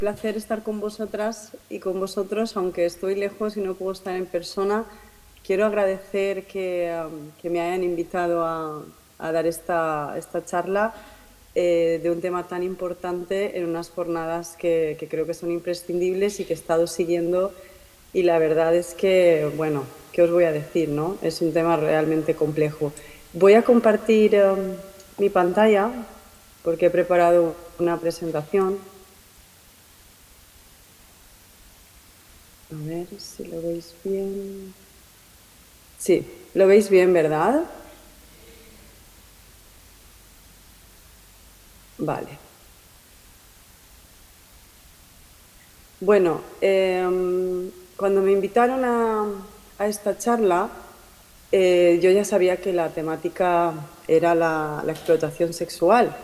placer estar con vosotras y con vosotros, aunque estoy lejos y no puedo estar en persona. Quiero agradecer que me hayan invitado a dar esta charla de un tema tan importante en unas jornadas que creo que son imprescindibles y que he estado siguiendo. Y la verdad es que, bueno, ¿qué os voy a decir, no? Es un tema realmente complejo. Voy a compartir mi pantalla porque he preparado una presentación. A ver si lo veis bien. Sí, lo veis bien, ¿verdad? Vale. Bueno, cuando me invitaron a esta charla, yo ya sabía que la temática era la explotación sexual,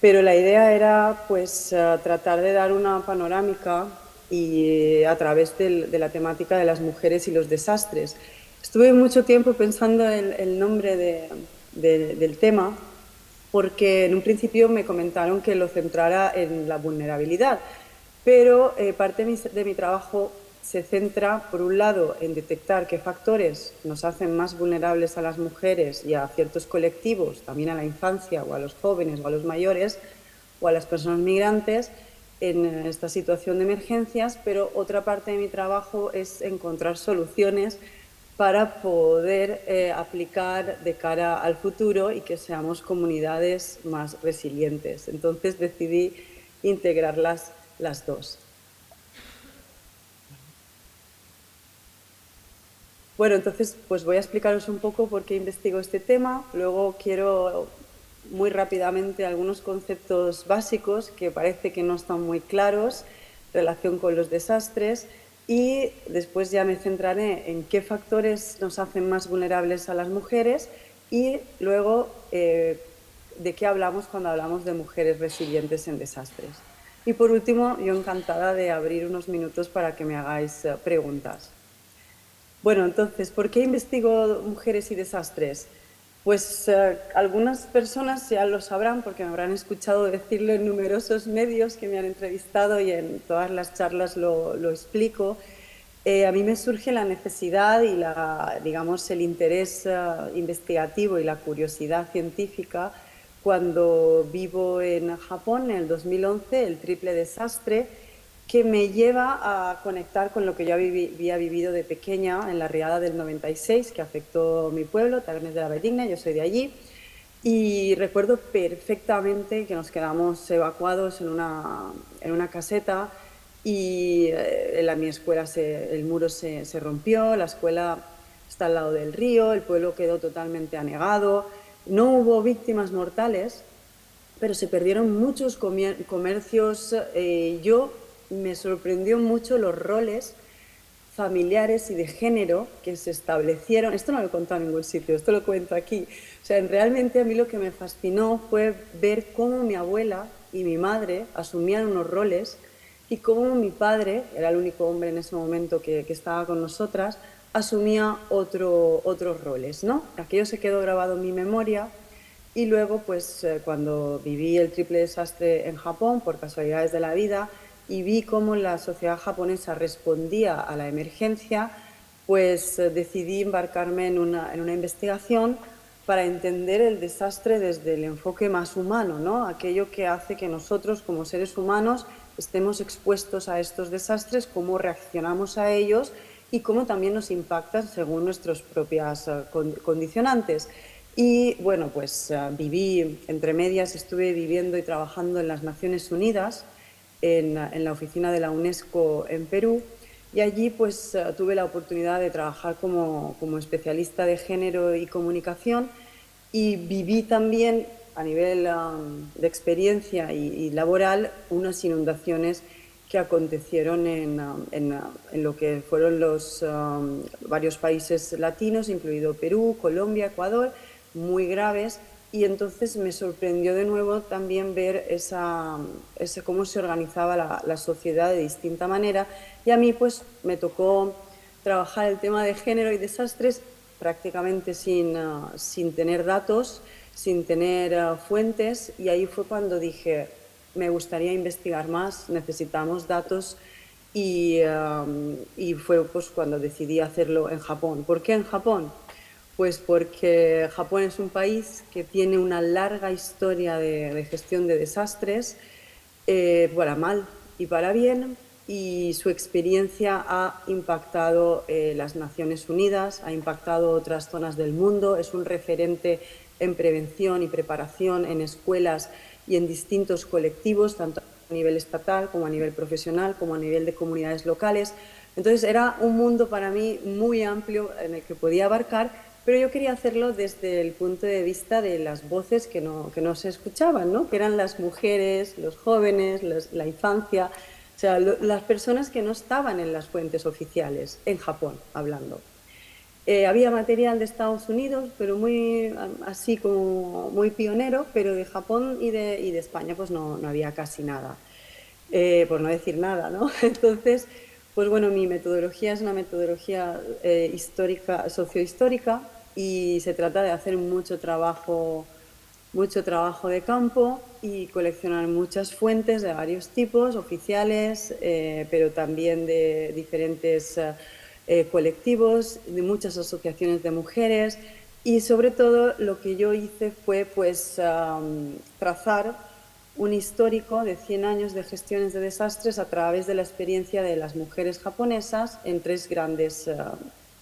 pero la idea era pues tratar de dar una panorámica y a través de la temática de las mujeres y los desastres. Estuve mucho tiempo pensando en el nombre del tema porque en un principio me comentaron que lo centrara en la vulnerabilidad, pero parte de mi trabajo se centra, por un lado, en detectar qué factores nos hacen más vulnerables a las mujeres y a ciertos colectivos, también a la infancia o a los jóvenes o a los mayores o a las personas migrantes en esta situación de emergencias, pero otra parte de mi trabajo es encontrar soluciones para poder aplicar de cara al futuro y que seamos comunidades más resilientes. Entonces decidí integrarlas las dos. Bueno, entonces pues voy a explicaros un poco por qué investigo este tema. Luego quiero muy rápidamente algunos conceptos básicos que parece que no están muy claros en relación con los desastres y después ya me centraré en qué factores nos hacen más vulnerables a las mujeres y luego de qué hablamos cuando hablamos de mujeres resilientes en desastres. Y por último, yo encantada de abrir unos minutos para que me hagáis preguntas. Bueno, entonces, ¿por qué investigo mujeres y desastres? Pues algunas personas ya lo sabrán porque me habrán escuchado decirlo en numerosos medios que me han entrevistado y en todas las charlas lo explico. A mí me surge la necesidad y digamos, el interés investigativo y la curiosidad científica cuando vivo en Japón en el 2011, el triple desastre, que me lleva a conectar con lo que yo había vivido de pequeña en la riada del 96, que afectó mi pueblo, Tabernes de la Valldigna, yo soy de allí, y recuerdo perfectamente que nos quedamos evacuados en una caseta y en mi escuela el muro se rompió, la escuela está al lado del río, el pueblo quedó totalmente anegado, no hubo víctimas mortales, pero se perdieron muchos comercios. Yo me sorprendió mucho los roles familiares y de género que se establecieron. Esto no lo he contado en ningún sitio, esto lo cuento aquí. O sea, realmente a mí lo que me fascinó fue ver cómo mi abuela y mi madre asumían unos roles y cómo mi padre, era el único hombre en ese momento que estaba con nosotras, asumía otros roles, ¿no? Aquello se quedó grabado en mi memoria y luego, pues cuando viví el triple desastre en Japón, por casualidades de la vida, y vi cómo la sociedad japonesa respondía a la emergencia, pues decidí embarcarme en una investigación para entender el desastre desde el enfoque más humano, ¿no? Aquello que hace que nosotros, como seres humanos, estemos expuestos a estos desastres, cómo reaccionamos a ellos y cómo también nos impactan según nuestras propias condicionantes. Y bueno, pues viví, entre medias, estuve viviendo y trabajando en las Naciones Unidas, en la oficina de la UNESCO en Perú, y allí pues tuve la oportunidad de trabajar como especialista de género y comunicación y viví también a nivel de experiencia y laboral unas inundaciones que acontecieron en lo que fueron los varios países latinos, incluido Perú, Colombia, Ecuador, muy graves. Y entonces me sorprendió de nuevo también ver cómo se organizaba la sociedad de distinta manera. Y a mí pues me tocó trabajar el tema de género y desastres prácticamente sin tener datos, sin tener fuentes. Y ahí fue cuando dije, me gustaría investigar más, necesitamos datos y fue pues cuando decidí hacerlo en Japón. ¿Por qué en Japón? Pues porque Japón es un país que tiene una larga historia de gestión de desastres, para mal y para bien, y su experiencia ha impactado las Naciones Unidas, ha impactado otras zonas del mundo, es un referente en prevención y preparación en escuelas y en distintos colectivos, tanto a nivel estatal como a nivel profesional, como a nivel de comunidades locales. Entonces era un mundo para mí muy amplio en el que podía abarcar, pero yo quería hacerlo desde el punto de vista de las voces que no se escuchaban, ¿no? Que eran las mujeres, los jóvenes, la infancia, o sea, las personas que no estaban en las fuentes oficiales, en Japón hablando. Había material de Estados Unidos, pero muy así como muy pionero, pero de Japón y de España pues no había casi nada, por no decir nada, ¿no? Entonces, pues bueno, mi metodología es una metodología histórica, sociohistórica, y se trata de hacer mucho trabajo de campo y coleccionar muchas fuentes de varios tipos, oficiales, pero también de diferentes colectivos, de muchas asociaciones de mujeres, y sobre todo lo que yo hice fue pues trazar un histórico de 100 años de gestiones de desastres a través de la experiencia de las mujeres japonesas en tres grandes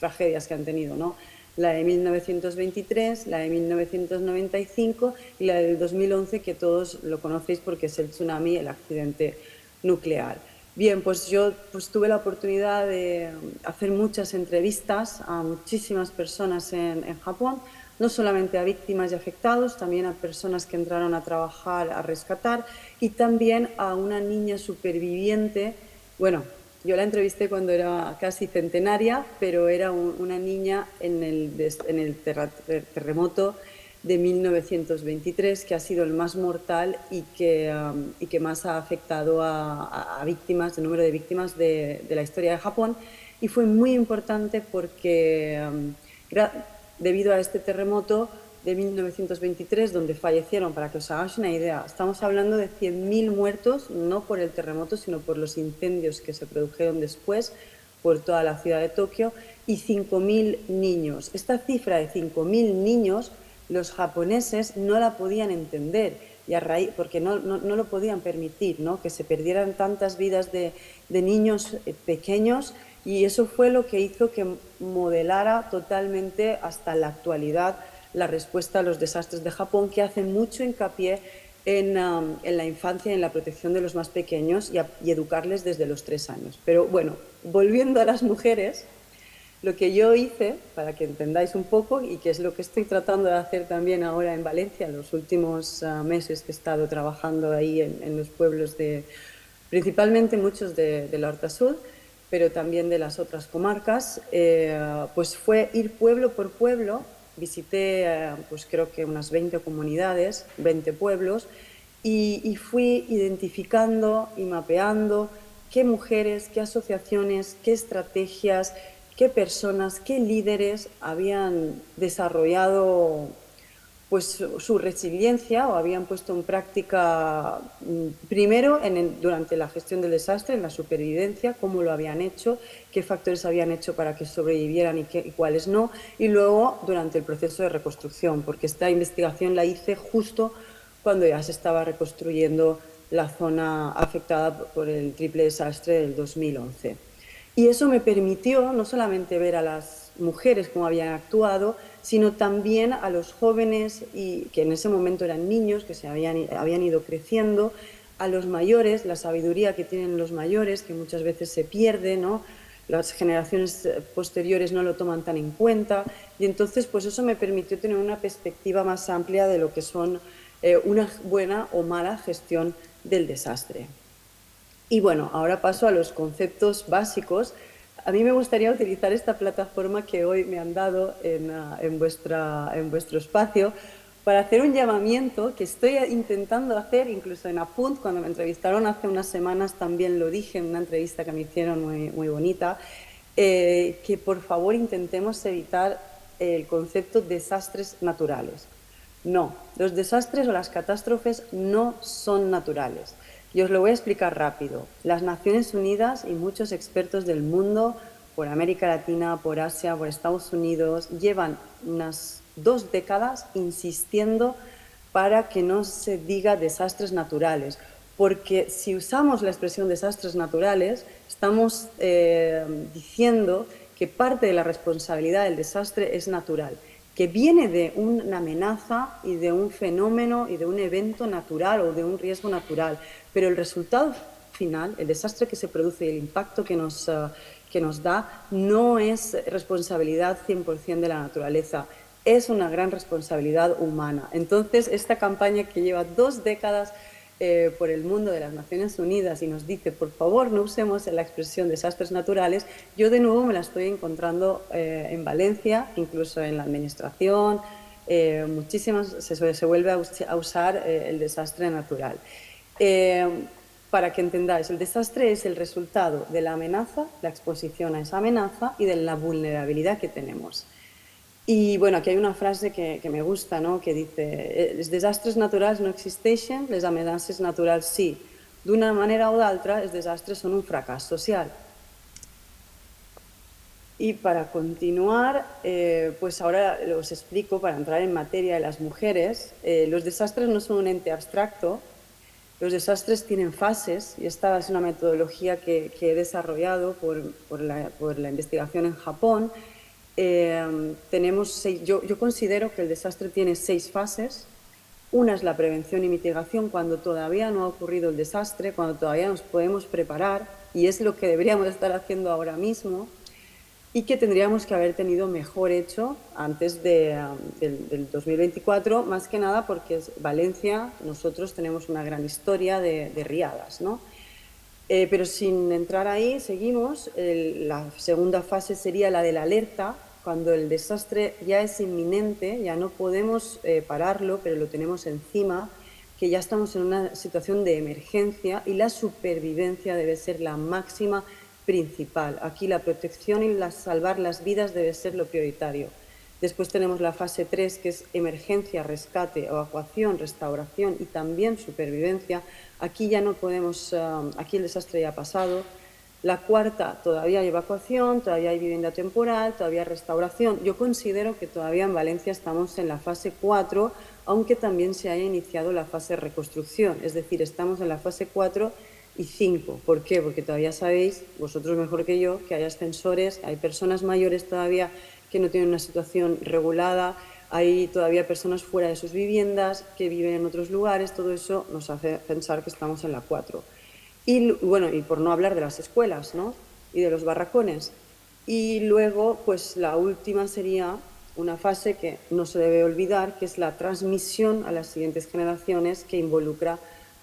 tragedias que han tenido, ¿no? La de 1923, la de 1995 y la del 2011, que todos lo conocéis porque es el tsunami, el accidente nuclear. Bien, pues yo pues tuve la oportunidad de hacer muchas entrevistas a muchísimas personas en Japón, no solamente a víctimas y afectados, también a personas que entraron a trabajar, a rescatar, y también a una niña superviviente. Bueno, yo la entrevisté cuando era casi centenaria, pero era una niña en el terremoto de 1923, que ha sido el más mortal y que más ha afectado a víctimas, el número de víctimas de la historia de Japón. Y fue muy importante porque debido a este terremoto de 1923, donde fallecieron, para que os hagáis una idea, estamos hablando de 100.000 muertos, no por el terremoto, sino por los incendios que se produjeron después por toda la ciudad de Tokio, y 5.000 niños. Esta cifra de 5.000 niños, los japoneses no la podían entender, y a raíz, porque no lo podían permitir, ¿no? Que se perdieran tantas vidas de niños pequeños, y eso fue lo que hizo que modelara totalmente hasta la actualidad la respuesta a los desastres de Japón, que hace mucho hincapié en la infancia y en la protección de los más pequeños y educarles desde los 3 años. Pero bueno, volviendo a las mujeres, lo que yo hice, para que entendáis un poco, y que es lo que estoy tratando de hacer también ahora en Valencia, en los últimos meses que he estado trabajando ahí en los pueblos principalmente muchos de la Horta Sud, pero también de las otras comarcas, pues fue ir pueblo por pueblo. Visité, pues creo que unas 20 comunidades, 20 pueblos, y fui identificando y mapeando qué mujeres, qué asociaciones, qué estrategias, qué personas, qué líderes habían desarrollado pues su resiliencia o habían puesto en práctica primero durante la gestión del desastre, en la supervivencia, cómo lo habían hecho, qué factores habían hecho para que sobrevivieran y cuáles no, y luego durante el proceso de reconstrucción, porque esta investigación la hice justo cuando ya se estaba reconstruyendo la zona afectada por el triple desastre del 2011. Y eso me permitió no solamente ver a las mujeres cómo habían actuado, sino también a los jóvenes, y que en ese momento eran niños, que habían ido creciendo, a los mayores, la sabiduría que tienen los mayores, que muchas veces se pierde, ¿no? Las generaciones posteriores no lo toman tan en cuenta, y entonces pues eso me permitió tener una perspectiva más amplia de lo que son una buena o mala gestión del desastre. Y bueno, ahora paso a los conceptos básicos. A mí me gustaría utilizar esta plataforma que hoy me han dado en vuestro espacio para hacer un llamamiento que estoy intentando hacer, incluso en Apunt, cuando me entrevistaron hace unas semanas también lo dije en una entrevista que me hicieron muy bonita, que por favor intentemos evitar el concepto de desastres naturales. No, los desastres o las catástrofes no son naturales. Y os lo voy a explicar rápido. Las Naciones Unidas y muchos expertos del mundo, por América Latina, por Asia, por Estados Unidos, llevan unas 2 décadas insistiendo para que no se diga desastres naturales. Porque si usamos la expresión desastres naturales, estamos diciendo que parte de la responsabilidad del desastre es natural, que viene de una amenaza y de un fenómeno y de un evento natural o de un riesgo natural, pero el resultado final, el desastre que se produce y el impacto que nos da, no es responsabilidad 100% de la naturaleza, es una gran responsabilidad humana. Entonces, esta campaña que lleva 2 décadas por el mundo de las Naciones Unidas y nos dice, por favor, no usemos la expresión desastres naturales, yo de nuevo me la estoy encontrando en Valencia, incluso en la administración, muchísimas, se vuelve a usar el desastre natural. Para que entendáis, el desastre es el resultado de la amenaza, la exposición a esa amenaza y de la vulnerabilidad que tenemos. Y bueno, aquí hay una frase que me gusta, ¿no? Que dice, els desastres naturals no existeixen, les amenaces naturals sí. D'una manera o d'altra, els desastres són un fracàs social. Y para continuar, pues ahora os explico, para entrar en materia de las mujeres, los desastres no son un ente abstracto, los desastres tienen fases y esta es una metodología que he desarrollado por la investigación en Japón. Yo considero que el desastre tiene 6 fases. Una es la prevención y mitigación, cuando todavía no ha ocurrido el desastre, cuando todavía nos podemos preparar, y es lo que deberíamos estar haciendo ahora mismo, y que tendríamos que haber tenido mejor hecho antes del 2024, más que nada porque Valencia, nosotros tenemos una gran historia de riadas, ¿no? Pero sin entrar ahí, seguimos. La segunda fase sería la de la alerta, cuando el desastre ya es inminente, ya no podemos pararlo, pero lo tenemos encima, que ya estamos en una situación de emergencia y la supervivencia debe ser la máxima principal. Aquí la protección y salvar las vidas debe ser lo prioritario. Después tenemos la fase 3, que es emergencia, rescate, evacuación, restauración y también supervivencia. Aquí ya no podemos, aquí el desastre ya ha pasado. La cuarta, todavía hay evacuación, todavía hay vivienda temporal, todavía hay restauración. Yo considero que todavía en Valencia estamos en la fase 4, aunque también se haya iniciado la fase de reconstrucción. Es decir, estamos en la fase 4 y 5. ¿Por qué? Porque todavía sabéis, vosotros mejor que yo, que hay ascensores, hay personas mayores todavía que no tienen una situación regulada, hay todavía personas fuera de sus viviendas, que viven en otros lugares, todo eso nos hace pensar que estamos en la 4. Y bueno, y por no hablar de las escuelas, ¿no? Y de los barracones. Y luego, pues la última sería una fase que no se debe olvidar, que es la transmisión a las siguientes generaciones, que involucra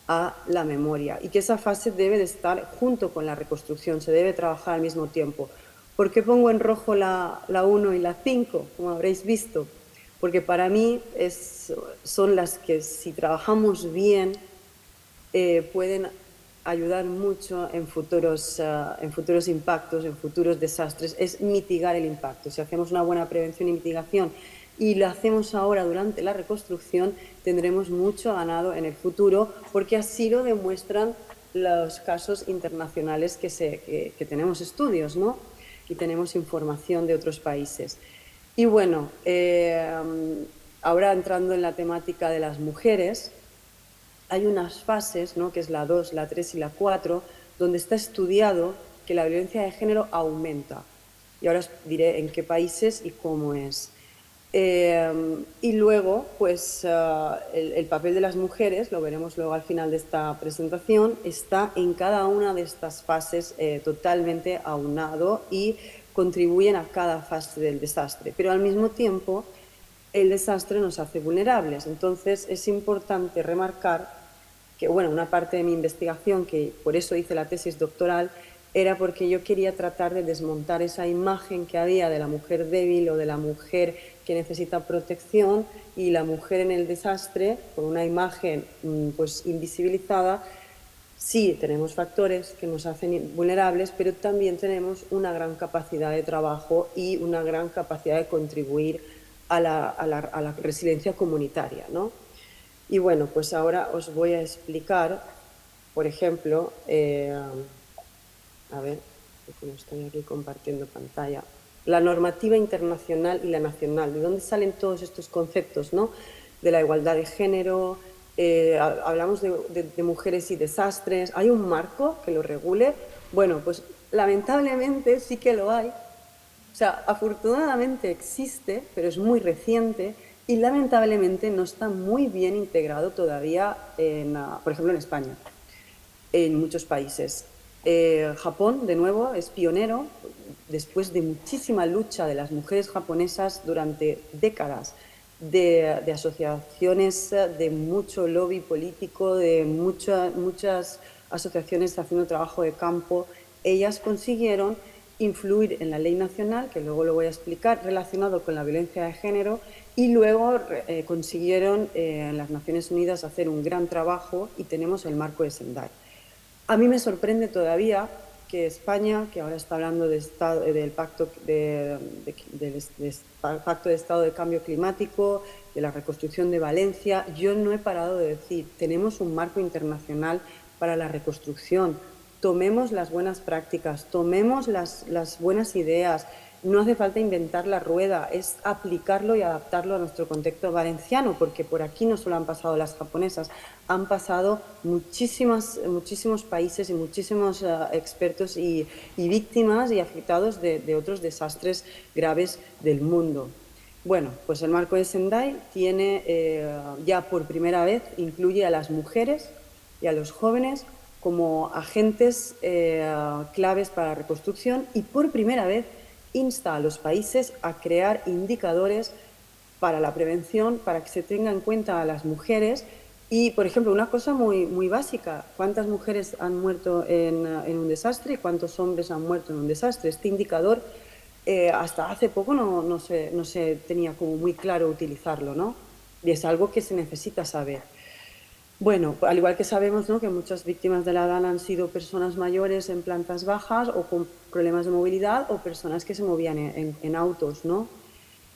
a la memoria, y que esa fase debe de estar junto con la reconstrucción, se debe trabajar al mismo tiempo. ¿Por qué pongo en rojo la 1 y la 5, como habréis visto? Porque para mí son las que, si trabajamos bien, pueden ayudar mucho en futuros impactos, en futuros desastres, es mitigar el impacto. Si hacemos una buena prevención y mitigación y lo hacemos ahora durante la reconstrucción, tendremos mucho ganado en el futuro, porque así lo demuestran los casos internacionales que tenemos estudios, ¿no? Y tenemos información de otros países. Y bueno, ahora entrando en la temática de las mujeres, hay unas fases, ¿no? Que es la 2, la 3 y la 4, donde está estudiado que la violencia de género aumenta. Y ahora os diré en qué países y cómo es. Y luego, pues el papel de las mujeres, lo veremos luego al final de esta presentación, está en cada una de estas fases totalmente aunado y contribuyen a cada fase del desastre. Pero al mismo tiempo, el desastre nos hace vulnerables. Entonces, es importante remarcar que, bueno, una parte de mi investigación, que por eso hice la tesis doctoral, era porque yo quería tratar de desmontar esa imagen que había de la mujer débil o de la mujer que necesita protección y la mujer en el desastre, con una imagen pues invisibilizada. Sí, tenemos factores que nos hacen vulnerables, pero también tenemos una gran capacidad de trabajo y una gran capacidad de contribuir a la resiliencia comunitaria, ¿no? Y bueno, pues ahora os voy a explicar por ejemplo, a ver, como estoy aquí compartiendo pantalla, la normativa internacional y la nacional, ¿de dónde salen todos estos conceptos, ¿no? De la igualdad de género, hablamos de mujeres y desastres, ¿hay un marco que lo regule? Bueno, pues lamentablemente sí que lo hay. O sea, afortunadamente existe, pero es muy reciente y lamentablemente no está muy bien integrado todavía, por ejemplo, en España, en muchos países. Japón, de nuevo, es pionero después de muchísima lucha de las mujeres japonesas durante décadas, de asociaciones, de mucho lobby político, de muchas asociaciones haciendo trabajo de campo. Ellas consiguieron influir en la ley nacional, que luego lo voy a explicar, relacionado con la violencia de género, y luego consiguieron en las Naciones Unidas hacer un gran trabajo y tenemos el marco de Sendai. A mí me sorprende todavía que España, que ahora está hablando del pacto pacto de Estado de Cambio Climático, de la reconstrucción de Valencia, yo no he parado de decir, tenemos un marco internacional para la reconstrucción, tomemos las buenas prácticas, tomemos las buenas ideas, no hace falta inventar la rueda, es aplicarlo y adaptarlo a nuestro contexto valenciano, porque por aquí no solo han pasado las japonesas, han pasado muchísimos países y muchísimos expertos y víctimas y afectados de otros desastres graves del mundo. Bueno, pues el marco de Sendai tiene, ya por primera vez, incluye a las mujeres y a los jóvenes como agentes claves para la reconstrucción y por primera vez insta a los países a crear indicadores para la prevención, para que se tenga en cuenta a las mujeres y, por ejemplo, una cosa muy básica, ¿cuántas mujeres han muerto en un desastre y cuántos hombres han muerto en un desastre? Este indicador hasta hace poco no se tenía como muy claro utilizarlo, ¿no? Y es algo que se necesita saber. Bueno, al igual que sabemos, ¿no?, que muchas víctimas de la DAN han sido personas mayores en plantas bajas o con problemas de movilidad o personas que se movían en autos, ¿no?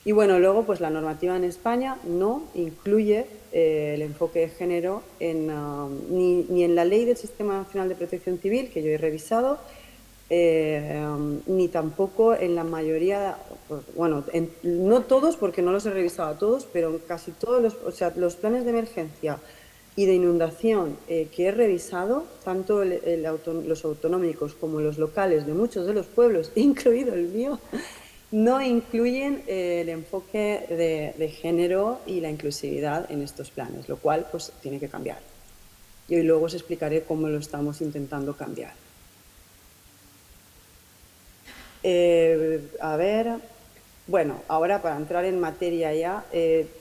Y bueno, luego pues la normativa en España no incluye el enfoque de género ni en la ley del Sistema Nacional de Protección Civil, que yo he revisado, ni tampoco en la mayoría, bueno, no todos porque no los he revisado a todos, pero en casi todos o sea, los planes de emergencia y de inundación que he revisado, tanto los autonómicos como los locales de muchos de los pueblos, incluido el mío, no incluyen el enfoque de género y la inclusividad en estos planes, lo cual pues tiene que cambiar. Y luego os explicaré cómo lo estamos intentando cambiar. A ver, bueno, ahora para entrar en materia ya,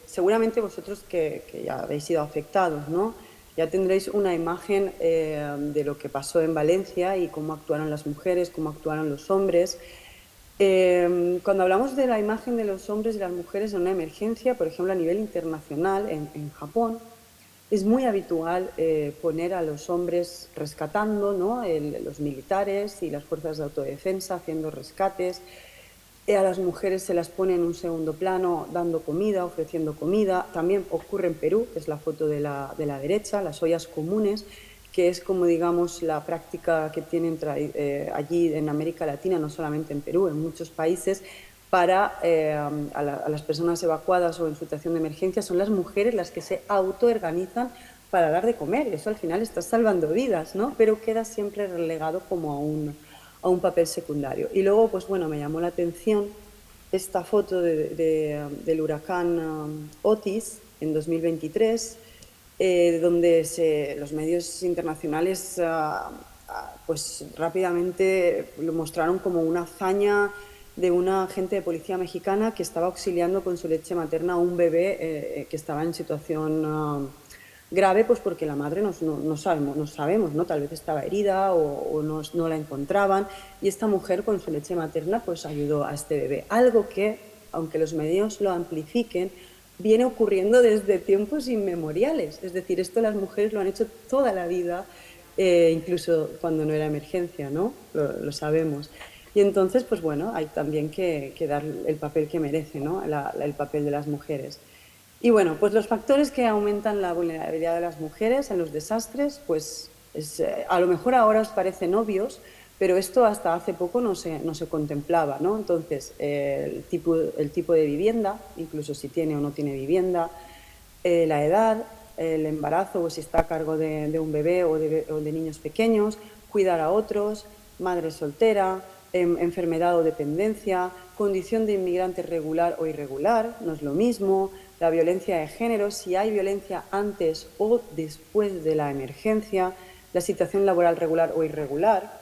seguramente vosotros que ya habéis sido afectados, ¿no?, ya tendréis una imagen de lo que pasó en Valencia y cómo actuaron las mujeres, cómo actuaron los hombres. Cuando hablamos de la imagen de los hombres y las mujeres en una emergencia, por ejemplo, a nivel internacional, en Japón, es muy habitual poner a los hombres rescatando, ¿no?, los militares y las fuerzas de autodefensa haciendo rescates. A las mujeres se las pone en un segundo plano dando comida, ofreciendo comida. También ocurre en Perú, que es la foto de la derecha, las ollas comunes, que es como, digamos, la práctica que tienen allí en América Latina, no solamente en Perú, en muchos países, para a las personas evacuadas o en situación de emergencia. Son las mujeres las que se autoorganizan para dar de comer. Y eso al final está salvando vidas, ¿no? Pero queda siempre relegado como a un papel secundario. Y luego, pues bueno, me llamó la atención esta foto del huracán Otis en 2023, donde los medios internacionales pues rápidamente lo mostraron como una hazaña de una agente de policía mexicana que estaba auxiliando con su leche materna a un bebé que estaba en situación grave, pues porque la madre no sabemos, ¿no? Tal vez estaba herida o no la encontraban, y esta mujer con su leche materna pues ayudó a este bebé. Algo que, aunque los medios lo amplifiquen, viene ocurriendo desde tiempos inmemoriales. Es decir, esto las mujeres lo han hecho toda la vida, incluso cuando no era emergencia, ¿no? Lo sabemos. Y entonces, pues bueno, hay también que dar el papel que merece, ¿no?, el papel de las mujeres. Y bueno, pues los factores que aumentan la vulnerabilidad de las mujeres en los desastres, pues A lo mejor ahora os parecen obvios, pero esto hasta hace poco no se contemplaba, ¿no? Entonces, el tipo de vivienda, incluso si tiene o no tiene vivienda, la edad, el embarazo o si está a cargo de un bebé o de niños pequeños, cuidar a otros, madre soltera, enfermedad o dependencia, condición de inmigrante regular o irregular, no es lo mismo, la violencia de género, si hay violencia antes o después de la emergencia, la situación laboral regular o irregular,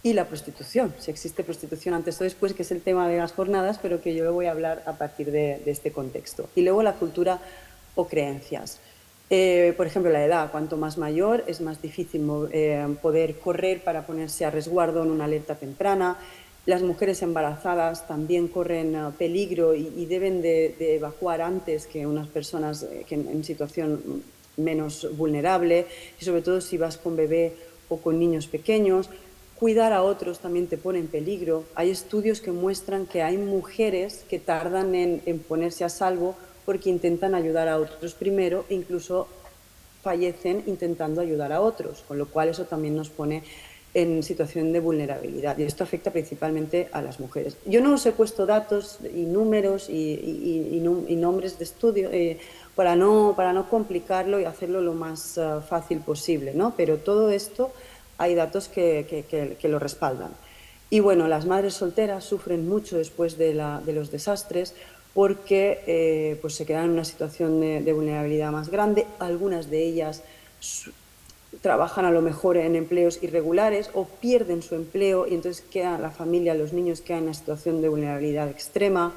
y la prostitución, si existe prostitución antes o después, que es el tema de las jornadas, pero que yo le voy a hablar a partir de este contexto. Y luego la cultura o creencias. Por ejemplo, la edad, cuanto más mayor es más difícil poder correr para ponerse a resguardo en una alerta temprana. Las mujeres embarazadas también corren peligro y deben de evacuar antes que unas personas que en situación menos vulnerable, y sobre todo si vas con bebé o con niños pequeños. Cuidar a otros también te pone en peligro. Hay estudios que muestran que hay mujeres que tardan en ponerse a salvo porque intentan ayudar a otros primero e incluso fallecen intentando ayudar a otros, con lo cual eso también nos pone en situación de vulnerabilidad y esto afecta principalmente a las mujeres. Yo no os he puesto datos y números y nombres de estudio para no complicarlo y hacerlo lo más fácil posible, ¿no? Pero todo esto hay datos que lo respaldan. Y bueno, las madres solteras sufren mucho después de los desastres porque pues se quedan en una situación de vulnerabilidad más grande. Algunas de ellas trabajan a lo mejor en empleos irregulares o pierden su empleo y entonces queda la familia, los niños quedan en una situación de vulnerabilidad extrema.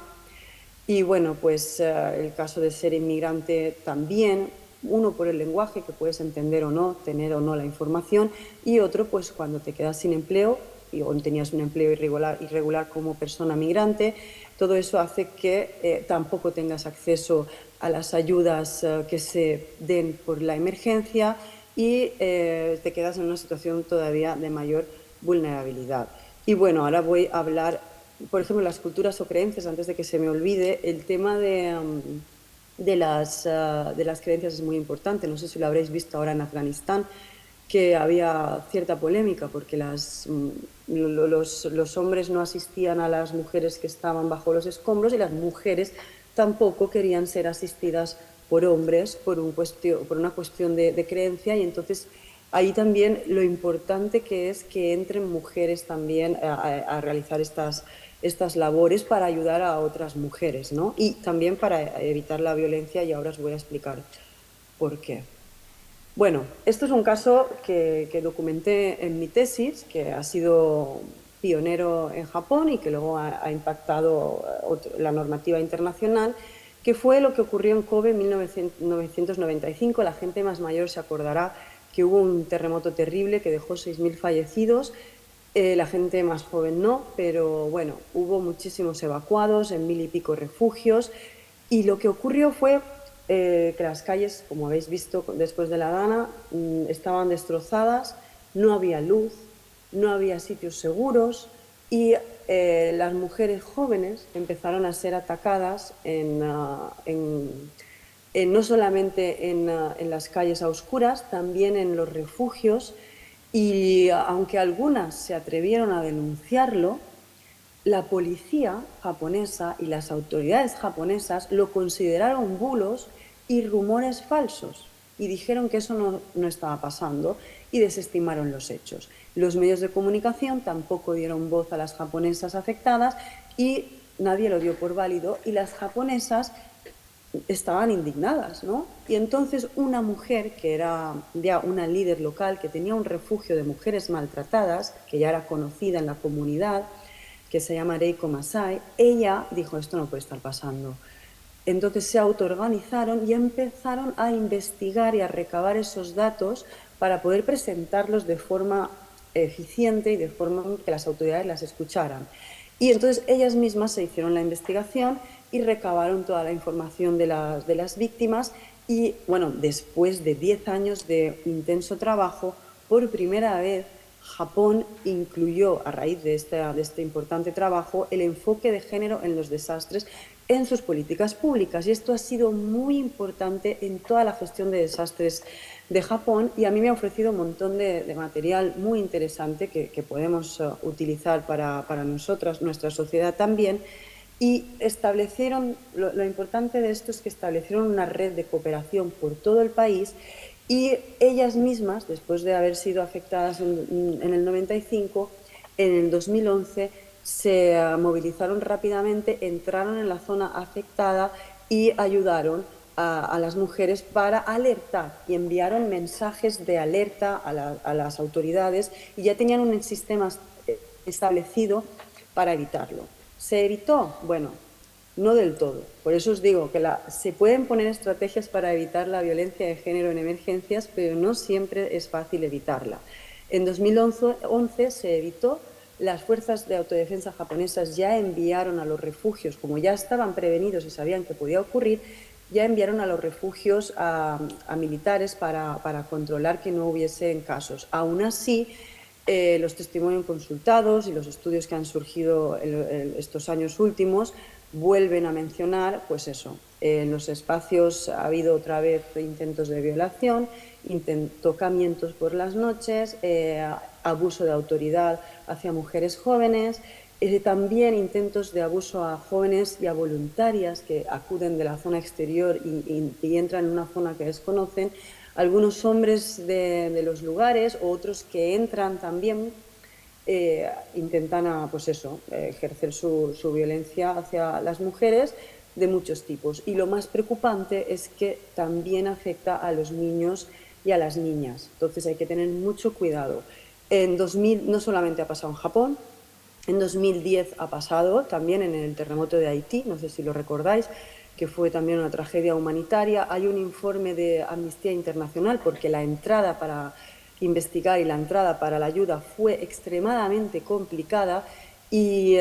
Y bueno, pues el caso de ser inmigrante también, uno por el lenguaje, que puedes entender o no, tener o no la información, y otro pues cuando te quedas sin empleo o tenías un empleo irregular como persona migrante, todo eso hace que tampoco tengas acceso a las ayudas que se den por la emergencia y te quedas en una situación todavía de mayor vulnerabilidad. Y bueno, ahora voy a hablar, por ejemplo, las culturas o creencias, antes de que se me olvide, el tema de las creencias es muy importante. No sé si lo habréis visto ahora en Afganistán, que había cierta polémica porque los hombres no asistían a las mujeres que estaban bajo los escombros y las mujeres tampoco querían ser asistidas por hombres por una cuestión de creencia, y entonces ahí también lo importante que es que entren mujeres también a realizar estas labores para ayudar a otras mujeres, ¿no? Y también para evitar la violencia, y ahora os voy a explicar por qué. Bueno, esto es un caso que documenté en mi tesis, que ha sido pionero en Japón y que luego ha impactado la normativa internacional, que fue lo que ocurrió en Kobe en 1995. La gente más mayor se acordará que hubo un terremoto terrible que dejó 6.000 fallecidos. La gente más joven no, pero bueno, hubo muchísimos evacuados en 1.000 y pico refugios, y lo que ocurrió fue que las calles, como habéis visto después de la Dana, estaban destrozadas, no había luz, no había sitios seguros y las mujeres jóvenes empezaron a ser atacadas no solamente en las calles a oscuras, también en los refugios, y aunque algunas se atrevieron a denunciarlo, la policía japonesa y las autoridades japonesas lo consideraron bulos y rumores falsos y dijeron que eso no estaba pasando y desestimaron los hechos. Los medios de comunicación tampoco dieron voz a las japonesas afectadas y nadie lo dio por válido, y las japonesas estaban indignadas, ¿no? Y entonces una mujer que era ya una líder local, que tenía un refugio de mujeres maltratadas, que ya era conocida en la comunidad, que se llama Reiko Masai, ella dijo: esto no puede estar pasando. Entonces se autoorganizaron y empezaron a investigar y a recabar esos datos para poder presentarlos de forma eficiente y de forma que las autoridades las escucharan. Y entonces ellas mismas se hicieron la investigación y recabaron toda la información de las víctimas, y bueno, después de 10 años de intenso trabajo, por primera vez Japón incluyó, a raíz de este importante trabajo, el enfoque de género en los desastres, en sus políticas públicas. Y esto ha sido muy importante en toda la gestión de desastres de Japón, y a mí me ha ofrecido un montón de material muy interesante que podemos utilizar para nosotras, nuestra sociedad también. Y establecieron, lo importante de esto es que establecieron una red de cooperación por todo el país, y ellas mismas, después de haber sido afectadas en el 95, en el 2011 se movilizaron rápidamente, entraron en la zona afectada y ayudaron a las mujeres para alertar, y enviaron mensajes de alerta a las autoridades, y ya tenían un sistema establecido para evitarlo. ¿Se evitó? Bueno, no del todo. Por eso os digo que se pueden poner estrategias para evitar la violencia de género en emergencias, pero no siempre es fácil evitarla. En 2011 se evitó. Las fuerzas de autodefensa japonesas ya enviaron a los refugios, como ya estaban prevenidos y sabían que podía ocurrir, ya enviaron a los refugios a militares para controlar que no hubiesen casos. Aún así, los testimonios consultados y los estudios que han surgido estos años últimos vuelven a mencionar, pues eso, en los espacios ha habido otra vez intentos de violación, tocamientos por las noches, abuso de autoridad hacia mujeres jóvenes, también intentos de abuso a jóvenes y a voluntarias que acuden de la zona exterior y entran en una zona que desconocen, algunos hombres de los lugares, o otros que entran también, intentan pues eso, ejercer su violencia hacia las mujeres de muchos tipos. Y lo más preocupante es que también afecta a los niños y a las niñas. Entonces hay que tener mucho cuidado. En 2000 no solamente ha pasado en Japón, en 2010 ha pasado también en el terremoto de Haití, no sé si lo recordáis, que fue también una tragedia humanitaria. Hay un informe de Amnistía Internacional, porque la entrada para investigar y la entrada para la ayuda fue extremadamente complicada, y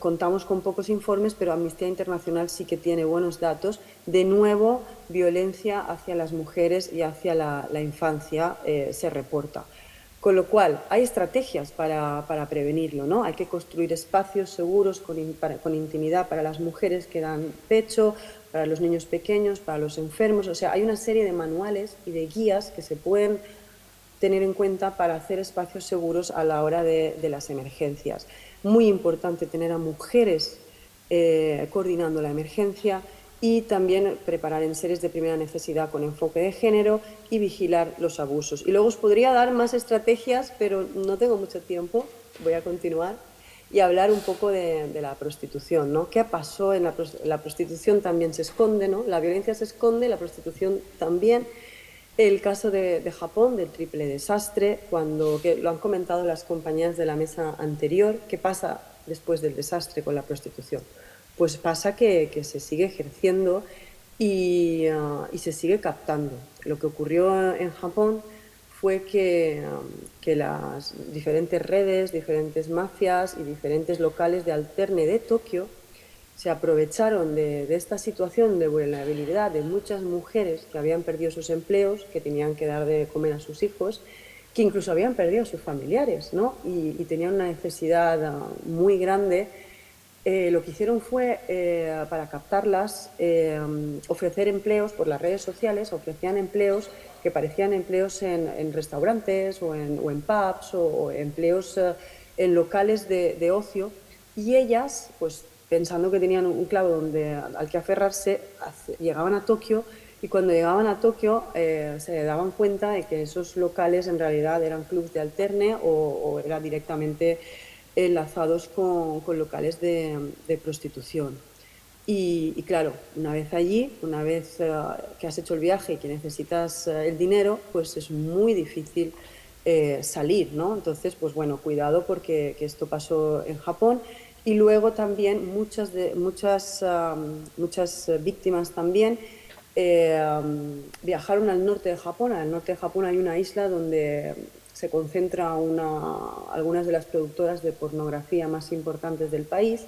contamos con pocos informes, pero Amnistía Internacional sí que tiene buenos datos. De nuevo, violencia hacia las mujeres y hacia la infancia se reporta. Con lo cual, hay estrategias para prevenirlo, ¿no? Hay que construir espacios seguros con intimidad para las mujeres que dan pecho, para los niños pequeños, para los enfermos. O sea, hay una serie de manuales y de guías que se pueden tener en cuenta para hacer espacios seguros a la hora de las emergencias. Muy importante tener a mujeres coordinando la emergencia, y también preparar enseres de primera necesidad con enfoque de género y vigilar los abusos. Y luego os podría dar más estrategias, pero no tengo mucho tiempo. Voy a continuar y hablar un poco de la prostitución, ¿no? ¿Qué pasó en la prostitución? También se esconde, ¿no? La violencia se esconde, la prostitución también. El caso de Japón, del triple desastre, que lo han comentado las compañeras de la mesa anterior. ¿Qué pasa después del desastre con la prostitución? Pues pasa que se sigue ejerciendo y se sigue captando. Lo que ocurrió en Japón fue que las diferentes redes, diferentes mafias y diferentes locales de alterne de Tokio se aprovecharon de esta situación de vulnerabilidad de muchas mujeres que habían perdido sus empleos, que tenían que dar de comer a sus hijos, que incluso habían perdido a sus familiares, ¿no? Y tenían una necesidad muy grande. Lo que hicieron fue, para captarlas, ofrecer empleos por las redes sociales. Ofrecían empleos que parecían empleos en restaurantes o en pubs, o empleos en locales de ocio, y ellas, pues pensando que tenían un clavo al que aferrarse, llegaban a Tokio, y cuando llegaban a Tokio se daban cuenta de que esos locales en realidad eran clubs de alterne, o era directamente enlazados con locales de prostitución. Y claro, una vez allí, una vez que has hecho el viaje y que necesitas el dinero, pues es muy difícil salir, ¿no? Entonces, pues bueno, cuidado, porque que esto pasó en Japón. Y luego también muchas víctimas también viajaron al norte de Japón. Al norte de Japón hay una isla donde se concentra algunas de las productoras de pornografía más importantes del país,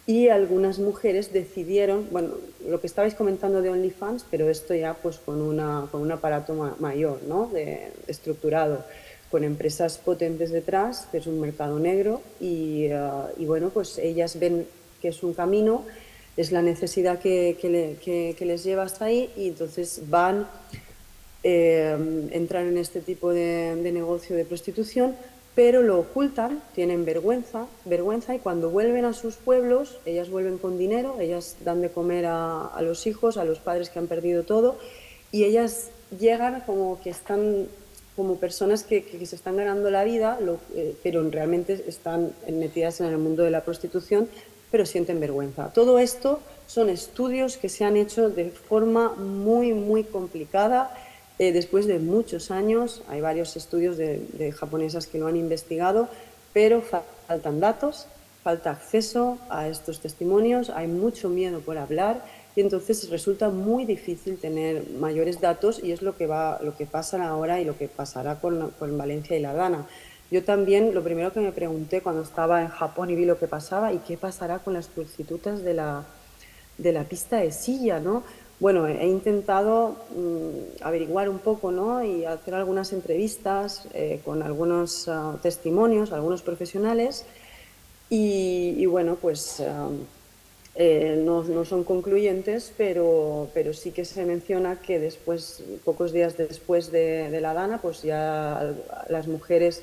y algunas mujeres decidieron, bueno, lo que estabais comentando de OnlyFans, pero esto ya pues con un aparato mayor, ¿no? Estructurado, con empresas potentes detrás, que es un mercado negro, y bueno, pues ellas ven que es un camino es la necesidad que les lleva hasta ahí y entonces van, entrar en este tipo de negocio de prostitución, pero lo ocultan, tienen vergüenza y cuando vuelven a sus pueblos, ellas vuelven con dinero, ellas dan de comer a los hijos, a los padres que han perdido todo y ellas llegan como que están como personas que se están ganando la vida, pero realmente están metidas en el mundo de la prostitución, pero sienten vergüenza. Todo esto son estudios que se han hecho de forma muy, muy complicada. Después de muchos años, hay varios estudios de japonesas que lo han investigado, pero faltan datos, falta acceso a estos testimonios, hay mucho miedo por hablar y entonces resulta muy difícil tener mayores datos y es lo que pasa ahora y lo que pasará con Valencia y La Dana. Yo también, lo primero que me pregunté cuando estaba en Japón y vi lo que pasaba, ¿y qué pasará con las prostitutas de la pista de Silla, ¿no? Bueno, he intentado averiguar un poco, ¿no? Y hacer algunas entrevistas con algunos testimonios, algunos profesionales, y bueno, pues no son concluyentes, pero sí que se menciona que después, pocos días después de la Dana, pues ya las mujeres,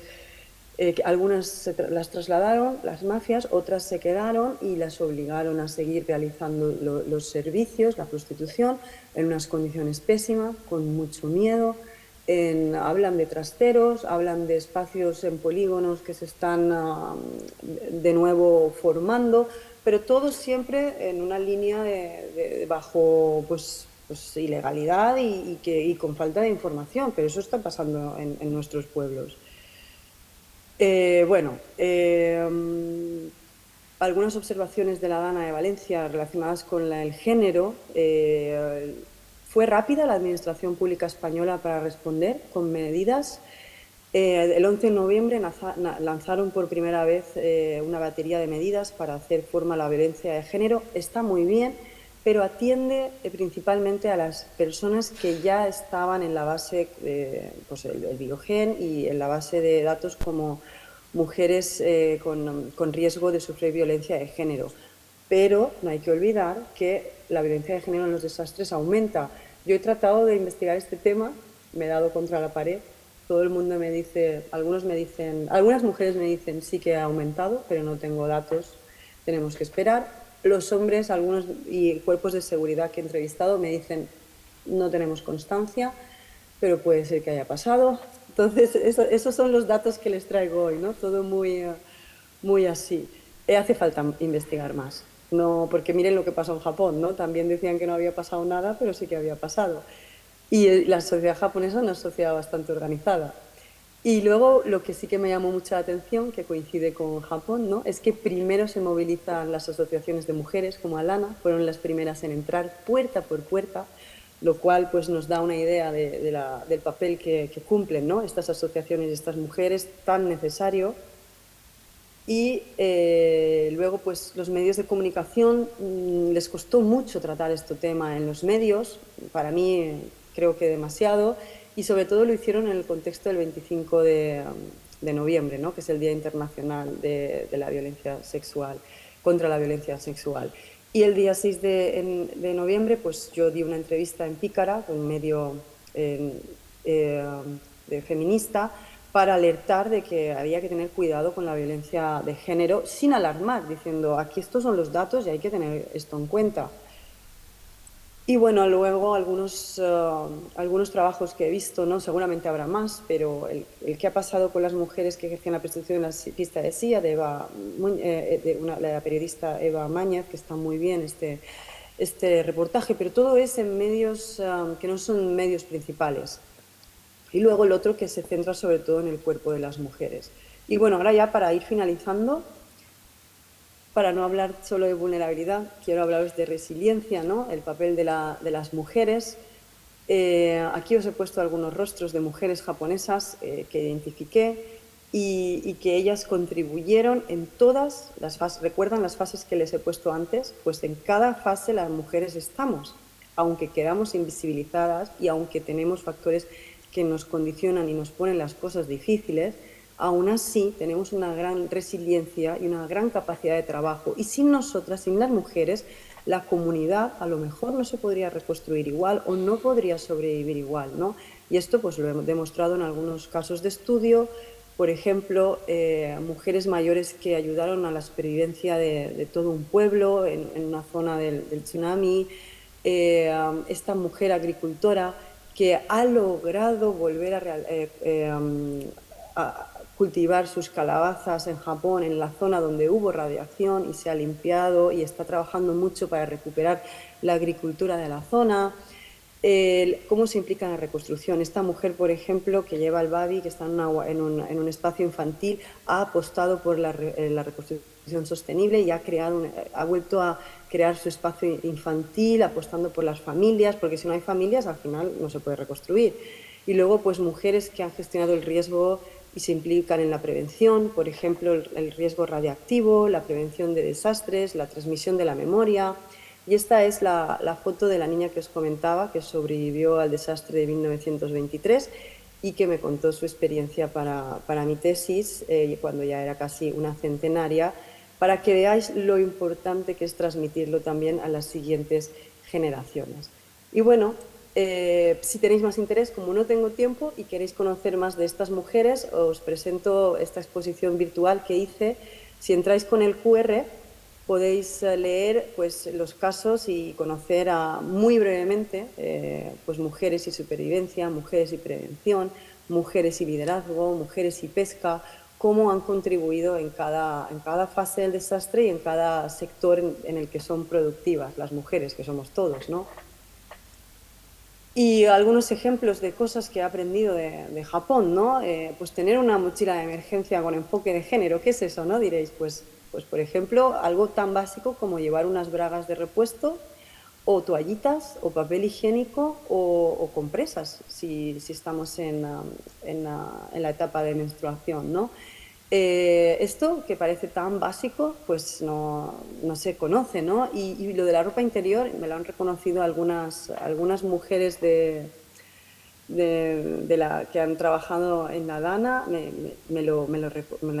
algunas las trasladaron, las mafias, otras se quedaron y las obligaron a seguir realizando los servicios, la prostitución, en unas condiciones pésimas, con mucho miedo. Hablan de trasteros, hablan de espacios en polígonos que se están de nuevo formando, pero todo siempre en una línea bajo pues ilegalidad y con falta de información, pero eso está pasando en nuestros pueblos. Bueno, algunas observaciones de la Dana de Valencia relacionadas con el género. Fue rápida la Administración Pública Española para responder con medidas. El 11 de noviembre lanzaron por primera vez una batería de medidas para hacer forma a la violencia de género. Está muy bien, pero atiende principalmente a las personas que ya estaban en la base, pues el Biogen y en la base de datos como mujeres con riesgo de sufrir violencia de género. Pero no hay que olvidar que la violencia de género en los desastres aumenta. Yo he tratado de investigar este tema, me he dado contra la pared. Todo el mundo me dice, algunas mujeres me dicen sí que ha aumentado, pero no tengo datos, tenemos que esperar. Los hombres, algunos y cuerpos de seguridad que he entrevistado me dicen no tenemos constancia, pero puede ser que haya pasado. Entonces, esos son los datos que les traigo hoy, ¿no? Todo muy, muy así. Hace falta investigar más. No, porque miren lo que pasó en Japón, ¿no? También decían que no había pasado nada, pero sí que había pasado. Y la sociedad japonesa es una sociedad bastante organizada. Y luego lo que sí que me llamó mucha atención, que coincide con Japón, ¿no? Es que primero se movilizan las asociaciones de mujeres, como Alana, fueron las primeras en entrar puerta por puerta, lo cual pues, nos da una idea del papel que cumplen, ¿no? Estas asociaciones y estas mujeres tan necesario. Y luego pues los medios de comunicación les costó mucho tratar este tema en los medios, para mí creo que demasiado, y sobre todo lo hicieron en el contexto del 25 de noviembre, ¿no? Que es el Día Internacional de la Violencia Sexual, contra la violencia sexual. Y el día 6 de noviembre pues yo di una entrevista en Pícara, un medio feminista, para alertar de que había que tener cuidado con la violencia de género, sin alarmar, diciendo aquí estos son los datos y hay que tener esto en cuenta. Y bueno, luego algunos trabajos que he visto, ¿no? Seguramente habrá más, pero el que ha pasado con las mujeres que ejercían la prostitución en la pista de Silla, la periodista Eva Mañez, que está muy bien este reportaje, pero todo es en medios que no son medios principales. Y luego el otro que se centra sobre todo en el cuerpo de las mujeres. Y bueno, ahora ya para ir finalizando, para no hablar solo de vulnerabilidad, quiero hablaros de resiliencia, ¿no? El papel de las mujeres. Aquí os he puesto algunos rostros de mujeres japonesas que identifiqué y que ellas contribuyeron en todas las fases. ¿Recuerdan las fases que les he puesto antes? Pues en cada fase las mujeres estamos, aunque quedamos invisibilizadas y aunque tenemos factores que nos condicionan y nos ponen las cosas difíciles, aún así tenemos una gran resiliencia y una gran capacidad de trabajo. Y sin nosotras, sin las mujeres, la comunidad a lo mejor no se podría reconstruir igual o no podría sobrevivir igual, ¿no? Y esto pues lo hemos demostrado en algunos casos de estudio, por ejemplo, mujeres mayores que ayudaron a la supervivencia de todo un pueblo en una zona del tsunami, esta mujer agricultora que ha logrado volver a cultivar sus calabazas en Japón, en la zona donde hubo radiación, y se ha limpiado y está trabajando mucho para recuperar la agricultura de la zona. ¿Cómo se implica en la reconstrucción? Esta mujer, por ejemplo, que lleva el baby, que está en un espacio infantil, ha apostado por la reconstrucción sostenible y ha vuelto a crear su espacio infantil, apostando por las familias, porque si no hay familias, al final no se puede reconstruir. Y luego, pues mujeres que han gestionado el riesgo y se implican en la prevención, por ejemplo, el riesgo radiactivo, la prevención de desastres, la transmisión de la memoria. Y esta es la foto de la niña que os comentaba, que sobrevivió al desastre de 1923 y que me contó su experiencia para mi tesis, cuando ya era casi una centenaria, para que veáis lo importante que es transmitirlo también a las siguientes generaciones. Y bueno, si tenéis más interés, como no tengo tiempo y queréis conocer más de estas mujeres, os presento esta exposición virtual que hice. Si entráis con el QR, podéis leer pues, los casos y conocer muy brevemente pues, mujeres y supervivencia, mujeres y prevención, mujeres y liderazgo, mujeres y pesca, cómo han contribuido en cada fase del desastre y en cada sector en el que son productivas las mujeres, que somos todos, ¿no? Y algunos ejemplos de cosas que he aprendido de Japón, ¿no? Pues tener una mochila de emergencia con enfoque de género, ¿qué es eso, no? Diréis, pues por ejemplo, algo tan básico como llevar unas bragas de repuesto o toallitas o papel higiénico o compresas si estamos en la etapa de menstruación, ¿no? Esto que parece tan básico, pues no se conoce, ¿no? Y lo de la ropa interior me lo han reconocido algunas mujeres que han trabajado en la Dana, me lo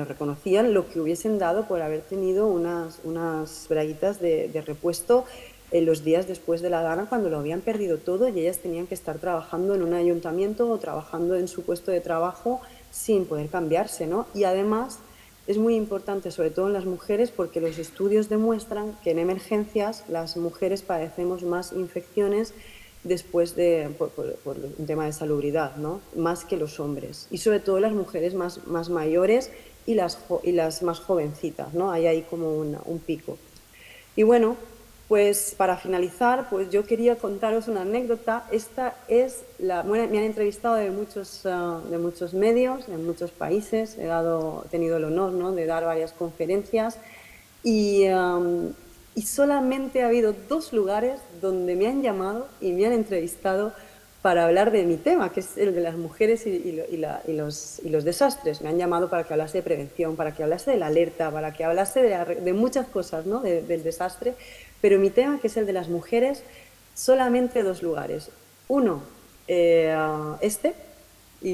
reconocían, lo que hubiesen dado por haber tenido unas braguitas de repuesto en los días después de la Dana, cuando lo habían perdido todo y ellas tenían que estar trabajando en un ayuntamiento o trabajando en su puesto de trabajo sin poder cambiarse, ¿no? Y además es muy importante, sobre todo en las mujeres, porque los estudios demuestran que en emergencias las mujeres padecemos más infecciones después por un tema de salubridad, ¿no? Más que los hombres. Y sobre todo las mujeres más mayores y las más jovencitas, ¿no? Hay ahí como un pico. Y bueno, pues para finalizar, pues yo quería contaros una anécdota. Me han entrevistado de muchos medios, de muchos países. He tenido el honor, ¿no?, de dar varias conferencias y, y solamente ha habido 2 lugares donde me han llamado y me han entrevistado para hablar de mi tema, que es el de las mujeres y los desastres. Me han llamado para que hablase de prevención, para que hablase de la alerta, para que hablase de muchas cosas, ¿no?, del desastre. Pero mi tema, que es el de las mujeres, solamente 2 lugares. Uno, y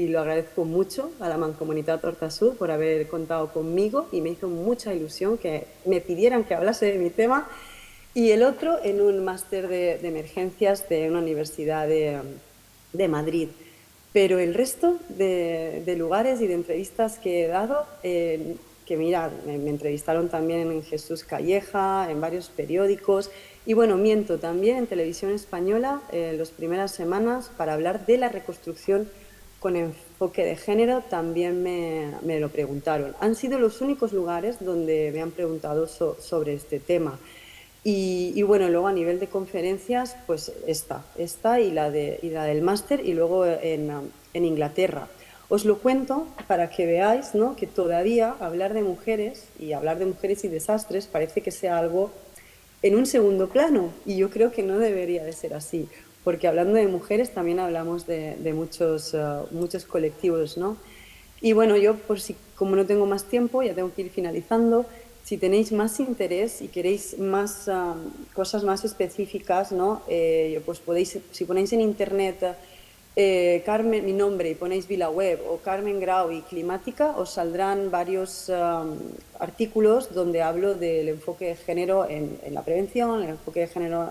lo agradezco mucho a la Mancomunitat Horta Sud por haber contado conmigo, y me hizo mucha ilusión que me pidieran que hablase de mi tema. Y el otro en un máster de emergencias de una universidad de Madrid. Pero el resto de lugares y de entrevistas que he dado, que mira, me entrevistaron también en Jesús Calleja, en varios periódicos, y bueno, miento, también en Televisión Española, las primeras semanas, para hablar de la reconstrucción con enfoque de género, también me lo preguntaron. Han sido los únicos lugares donde me han preguntado sobre este tema. Y bueno, luego a nivel de conferencias, pues esta y la del máster, y luego en Inglaterra. Os lo cuento para que veáis, ¿no?, que todavía hablar de mujeres y desastres parece que sea algo en un segundo plano, y yo creo que no debería de ser así, porque hablando de mujeres también hablamos de muchos colectivos, ¿no? Y bueno, yo, como no tengo más tiempo, ya tengo que ir finalizando. Si tenéis más interés y queréis cosas más específicas, ¿no? Pues si ponéis en internet Carmen, mi nombre, y ponéis VilaWeb o Carmen Grau y climática, os saldrán varios artículos donde hablo del enfoque de género en la prevención, el enfoque de género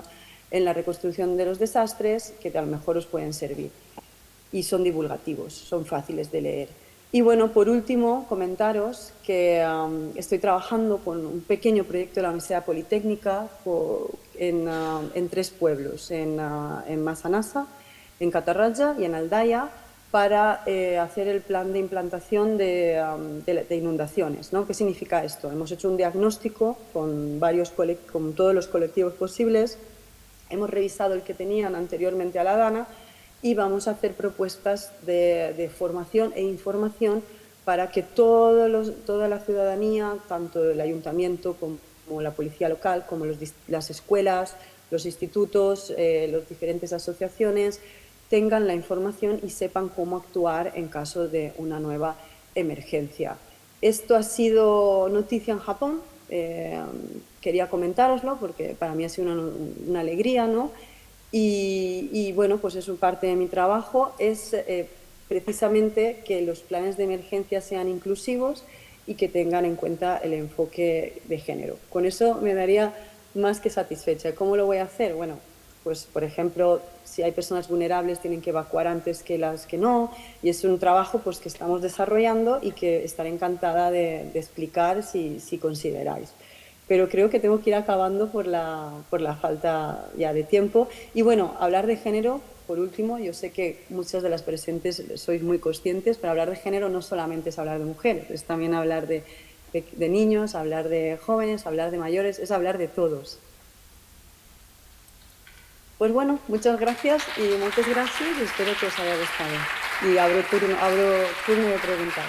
en la reconstrucción de los desastres, que a lo mejor os pueden servir. Y son divulgativos, son fáciles de leer. Y bueno, por último, comentaros que estoy trabajando con un pequeño proyecto de la Universidad Politécnica en 3 pueblos, en Massanassa, en Catarraya y en Aldaya, para hacer el plan de implantación de inundaciones, ¿no? ¿Qué significa esto? Hemos hecho un diagnóstico con todos los colectivos posibles, hemos revisado el que tenían anteriormente a la DANA y vamos a hacer propuestas de formación e información para que toda la ciudadanía, tanto el ayuntamiento como la policía local, como las escuelas, los institutos, las diferentes asociaciones, tengan la información y sepan cómo actuar en caso de una nueva emergencia. Esto ha sido noticia en Japón, quería comentároslo porque para mí ha sido una alegría, ¿no? Y bueno, pues es parte de mi trabajo, es precisamente que los planes de emergencia sean inclusivos y que tengan en cuenta el enfoque de género. Con eso me daría más que satisfecha. ¿Cómo lo voy a hacer? Bueno, pues por ejemplo, si hay personas vulnerables tienen que evacuar antes que las que no, y es un trabajo pues que estamos desarrollando y que estaré encantada de explicar si consideráis. Pero creo que tengo que ir acabando por la falta ya de tiempo. Y bueno, hablar de género, por último, yo sé que muchas de las presentes sois muy conscientes, pero hablar de género no solamente es hablar de mujeres, es también hablar de niños, hablar de jóvenes, hablar de mayores, es hablar de todos. Pues bueno, muchas gracias y espero que os haya gustado. Y abro turno de preguntas.